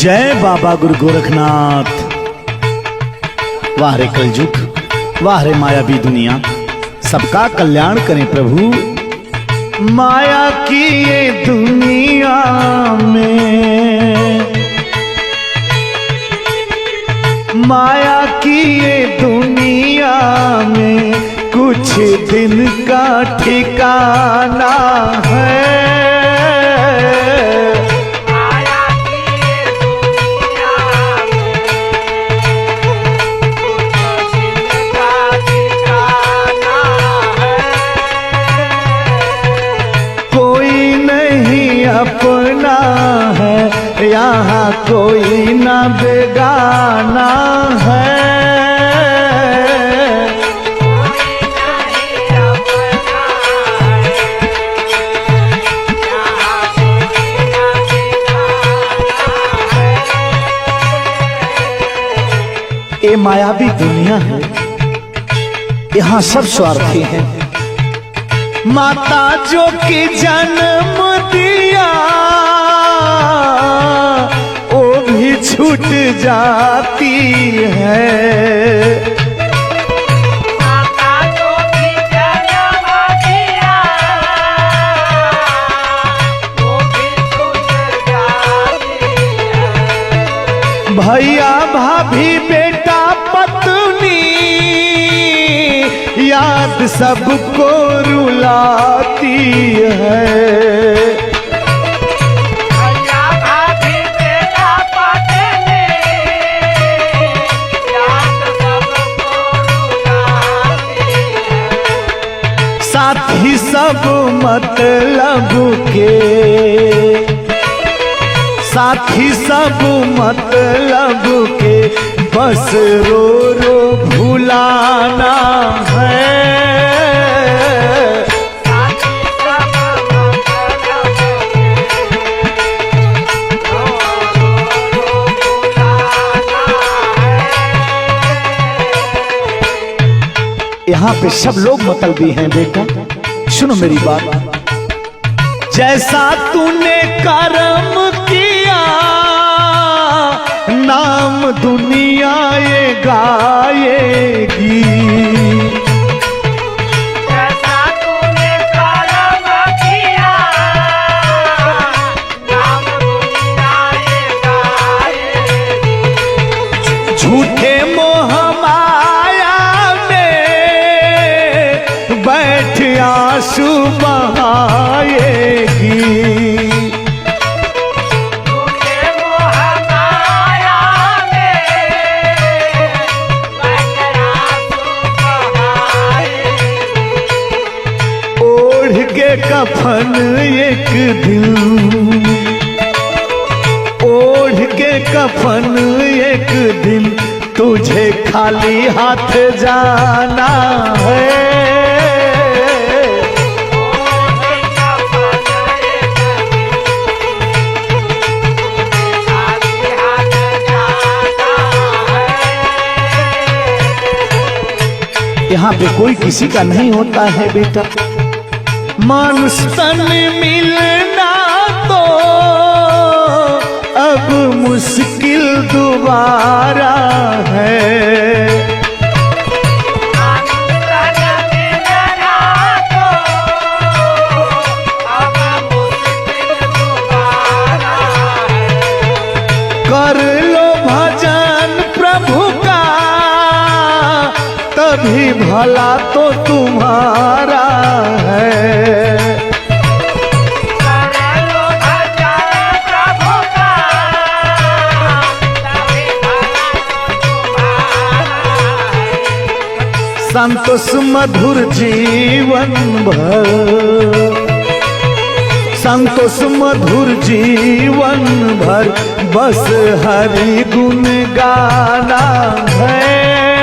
जय बाबा गुरु गोरखनाथ। वाह रे कलयुग, वाह रे मायावी दुनिया, सबका कल्याण करें प्रभु। माया की ये दुनिया में, माया की ये दुनिया में कुछ दिन का ठिकाना है। अपना है यहाँ कोई ना बेगाना है। ये मायावी दुनिया है, यहाँ सब स्वार्थी हैं। माता जो कि जन्म दिया वो भी छूट जाती है। माता जो कि जन्म दिया वो भी छूट जाती है। भैया भाभी बेटा पत्नी याद सबको रुलाती है। भैया भाभी बेटा पत्नी याद सबको रुलाती है। साथी सब मतलब के, साथी सब मतलब के बस रो रो भुलाना है। यहाँ पे सब लोग मतलबी हैं बेटा, सुनो मेरी बात। जैसा तूने कर्म किया नाम दुनिया ये गाएगी। जैसा तूने कर्म किया नाम दुनिया ये गाएगी। झूठे मोह माया में बैठ आंसू बहाएगी। कफन एक दिन ओढ़ के कफन एक दिन तुझे खाली हाथ जाना है। यहाँ पे कोई किसी का नहीं होता है बेटा। मानुष तन मिलना तो अब मुश्किल दोबारा है। मानुष तन मिलना तो अब मुश्किल दोबारा है। कर लो भजन प्रभु का तभी भला तो तुम्हारा है। संतोष मधुर जीवन भर, संतोष मधुर जीवन भर बस हरि गुण गाना है।